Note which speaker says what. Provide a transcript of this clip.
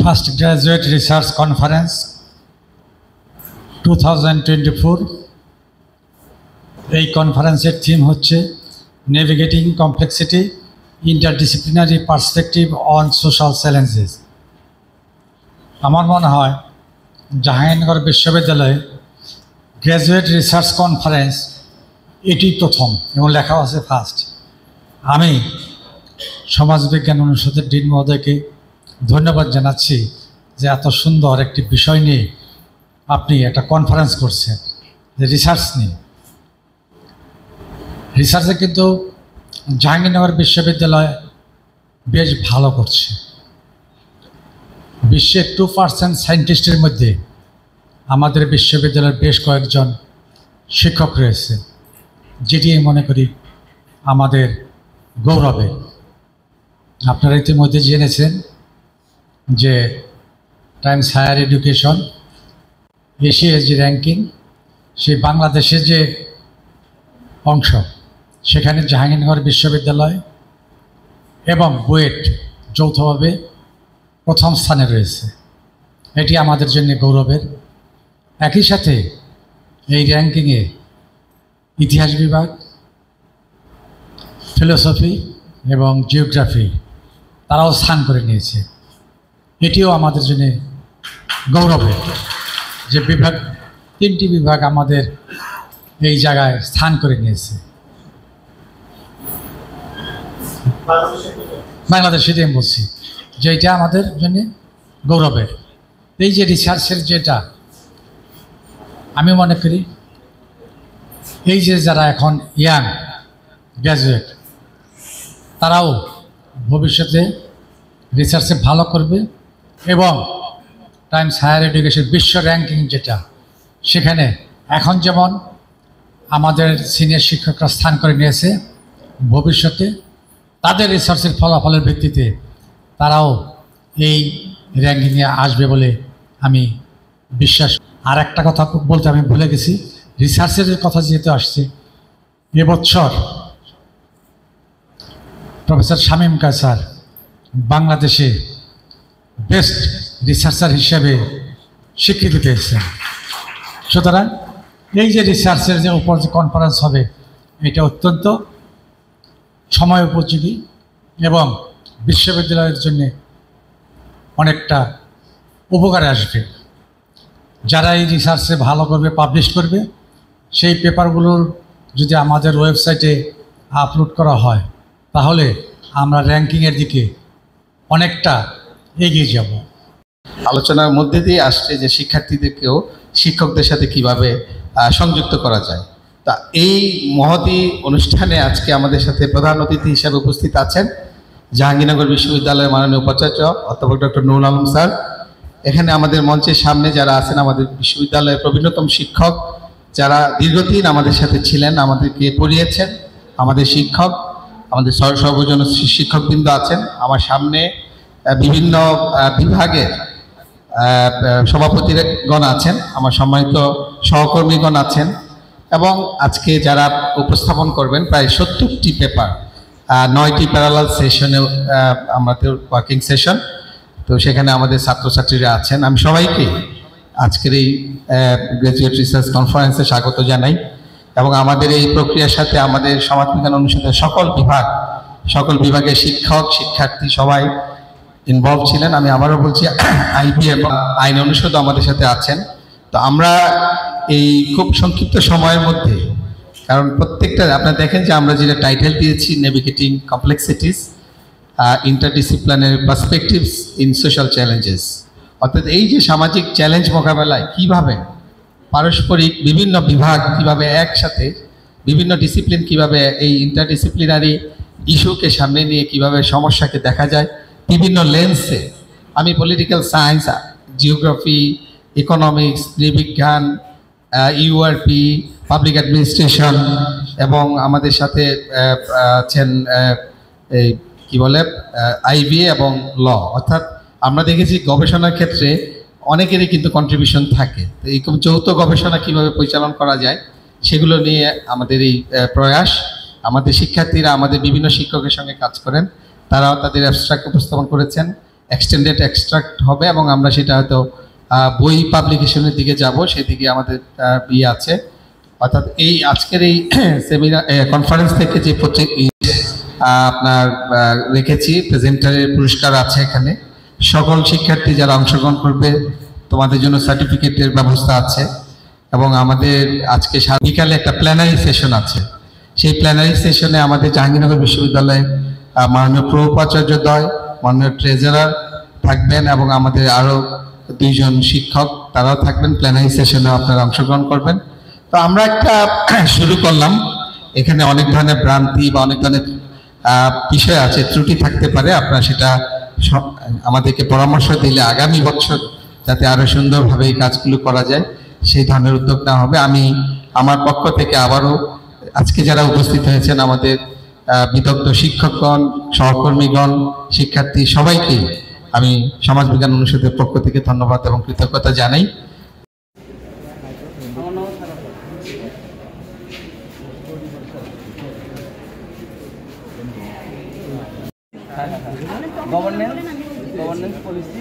Speaker 1: First Graduate Research Conference 2024 এই কনফারেন্সের theme হচ্ছে navigating complexity interdisciplinary perspective on social challenges. আমার মনে হয় জাহাঙ্গীরনগর বিশ্ববিদ্যালয়ে গ্র্যাজুয়েট রিসার্চ কনফারেন্স এটি প্রথম এবং লেখা আছে ফার্স্ট। আমি সমাজবিজ্ঞান অনুষদের ডিন মহোদয়কে ধন্যবাদ জানাচ্ছি যে এত সুন্দর একটি বিষয় নিয়ে আপনি একটা কনফারেন্স করছেন, যে রিসার্চ নিয়ে। রিসার্চে কিন্তু জাহাঙ্গীরনগর বিশ্ববিদ্যালয় বেশ ভালো করছে। বিশ্বের 2% সায়েন্টিস্টের মধ্যে আমাদের বিশ্ববিদ্যালয়ের বেশ কয়েকজন শিক্ষক রয়েছে, যেটি মনে করি আমাদের গৌরবে। আপনারা ইতিমধ্যে জেনেছেন যে টাইমস হায়ার এডুকেশন এশিয়ার যে র্যাঙ্কিং, সেই বাংলাদেশের যে অংশ, সেখানে জাহাঙ্গীরনগর বিশ্ববিদ্যালয় এবং বুয়েট যৌথভাবে প্রথম স্থানে রয়েছে। এটি আমাদের জন্য গৌরবের। একই সাথে এই র্যাঙ্কিংয়ে ইতিহাস বিভাগ, ফিলোসফি এবং জিওগ্রাফি তারাও স্থান করে নিয়েছে। এটিও আমাদের জন্য গৌরবের যে বিভাগ, 3টি বিভাগ আমাদের এই জায়গায় স্থান করে নিয়েছে। বাংলাদেশে আমি বলছি যে এটা আমাদের জন্য গৌরবের। এই যে রিসার্চের যেটা আমি মনে করি, এই যে যারা এখন ইয়াং গ্র্যাজুয়েট, তারাও ভবিষ্যতে রিসার্চে ভালো করবে এবং টাইমস হায়ার এডুকেশন বিশ্ব র্যাঙ্কিং যেটা, সেখানে এখন যেমন আমাদের সিনিয়র শিক্ষকরা স্থান করে নিয়েছে, ভবিষ্যতে তাদের রিসার্চের ফলাফলের ভিত্তিতে তারাও এই র্যাঙ্কিংয়ে আসবে বলে আমি বিশ্বাস। আর একটা কথা বলতে আমি ভুলে গেছি, রিসার্চের কথা যেহেতু আসছে, এবছর প্রফেসর শামীম কায়সার বাংলাদেশে বেস্ট রিসার্চার হিসেবে স্বীকৃতি পেয়েছেন। সুতরাং এই যে রিসার্চের যে উপর যে কনফারেন্স হবে, এটা অত্যন্ত সময় উপযোগী এবং বিশ্ববিদ্যালয়ের জন্য অনেকটা উপকারে আসবে। যারা এই রিসার্চে ভালো করবে, পাবলিশ করবে, সেই পেপারগুলোর যদি আমাদের ওয়েবসাইটে আপলোড করা হয়, তাহলে আমরা র্যাঙ্কিংয়ের দিকে অনেকটা এগিয়ে যাব।
Speaker 2: আলোচনার মধ্যে দিয়ে আসছে যে শিক্ষার্থীদেরকেও শিক্ষকদের সাথে কিভাবে সংযুক্ত করা যায়। তা এই মহতী অনুষ্ঠানে আজকে আমাদের সাথে প্রধান অতিথি হিসেবে উপস্থিত আছেন জাহাঙ্গীরনগর বিশ্ববিদ্যালয়ের মাননীয় উপাচার্য অধ্যাপক ডক্টর নুরুল আলম স্যার। এখানে আমাদের মঞ্চের সামনে যারা আছেন আমাদের বিশ্ববিদ্যালয়ের প্রবীণতম শিক্ষক, যারা দীর্ঘদিন আমাদের সাথে ছিলেন, আমাদেরকে পড়িয়েছেন, আমাদের শিক্ষক, আমাদের সর্বজন শিক্ষকবৃন্দ আছেন। আমার সামনে বিভিন্ন বিভাগের সভাপতিগণ আছেন, আমার সম্মানিত সহকর্মীগণ আছেন, এবং আজকে যারা উপস্থাপন করবেন প্রায় 70টি পেপার, 9টি প্যারালাল সেশনে আমাদের ওয়ার্কিং সেশন, তো সেখানে আমাদের ছাত্রছাত্রীরা আছেন। আমি সবাইকে আজকের এই গ্র্যাজুয়েট রিসার্চ কনফারেন্সে স্বাগত জানাই এবং আমাদের এই প্রক্রিয়ার সাথে আমাদের সমাজবিজ্ঞান অনুষদের সকল বিভাগের শিক্ষক, শিক্ষার্থী সবাই ইনভলভ ছিলেন। আমি আবারও বলছি, আইবি এবং আইন অনুষদ আমাদের সাথে আছেন। তো আমরা এই খুব সংক্ষিপ্ত সময়ের মধ্যে, কারণ প্রত্যেকটা আপনারা দেখেন যে আমরা যেটা টাইটেল দিয়েছি navigating complexities interdisciplinary perspectives in social challenges, অর্থাৎ এই যে সামাজিক চ্যালেঞ্জ মোকাবেলায় কীভাবে পারস্পরিক বিভিন্ন বিভাগ কীভাবে একসাথে, বিভিন্ন ডিসিপ্লিন কীভাবে এই ইন্টারডিসিপ্লিনারি ইস্যুকে সামনে নিয়ে কীভাবে সমস্যাকে দেখা যায় বিভিন্ন লেন্সে। আমি পলিটিক্যাল সায়েন্স, জিওগ্রাফি, ইকোনমিক্স, নৃবিজ্ঞান, ইউআরপি, পাবলিক অ্যাডমিনিস্ট্রেশন, এবং আমাদের সাথে আছেন এই কী বলে আইবি এবং ল। অর্থাৎ আমরা দেখেছি গবেষণার ক্ষেত্রে অনেকেরই কিন্তু কন্ট্রিবিউশন থাকে। তো এই যৌথ গবেষণা কীভাবে পরিচালনা করা যায় সেগুলো নিয়ে আমাদের এই প্রয়াস। আমাদের শিক্ষার্থীরা আমাদের বিভিন্ন শিক্ষকের সঙ্গে কাজ করেন, তারাও তাদের অ্যাবস্ট্রাক্ট উপস্থাপন করেছেন এক্সটেন্ডেড এক্সট্রাক্ট হবে এবং আমরা সেটা হয়তো বই পাবলিকেশনের দিকে যাব, সেদিকে আমাদের ইয়ে আছে। অর্থাৎ এই আজকের এই সেমিনার কনফারেন্স থেকে যে আপনার রেখেছি, প্রেজেন্টারের পুরস্কার আছে এখানে। সকল শিক্ষার্থী যারা অংশগ্রহণ করবে তোমাদের জন্য সার্টিফিকেটের ব্যবস্থা আছে এবং আমাদের আজকে বিকালে একটা প্ল্যানারি সেশন আছে। সেই প্ল্যানারি সেশনে আমাদের জাহাঙ্গীরনগর বিশ্ববিদ্যালয়ে মাননীয় প্রো উপাচার্যদ্বয়, মাননীয় ট্রেজারার থাকবেন এবং আমাদের আরও 2 জন শিক্ষক তারাও থাকবেন। প্ল্যানারি সেশনে আপনারা অংশগ্রহণ করবেন। তো আমরা একটা শুরু করলাম, এখানে অনেক ধরনের ভ্রান্তি বা অনেক ধরনের বিষয় আছে, ত্রুটি থাকতে পারে। আপনারা সেটা আমাদেরকে পরামর্শ দিলে আগামী বছর যাতে আরো সুন্দরভাবে এই কাজগুলো করা যায় সেই ধরনের উদ্যোগ নেওয়া হবে। আমি আমার পক্ষ থেকে আবারও আজকে যারা উপস্থিত হয়েছেন আমাদের বিদগ্ধ শিক্ষকগণ, সহকর্মীগণ, শিক্ষার্থী সবাইকে আমি সমাজ বিজ্ঞান অনুষদের পক্ষ থেকে ধন্যবাদ এবং কৃতজ্ঞতা জানাই।
Speaker 3: Governance policy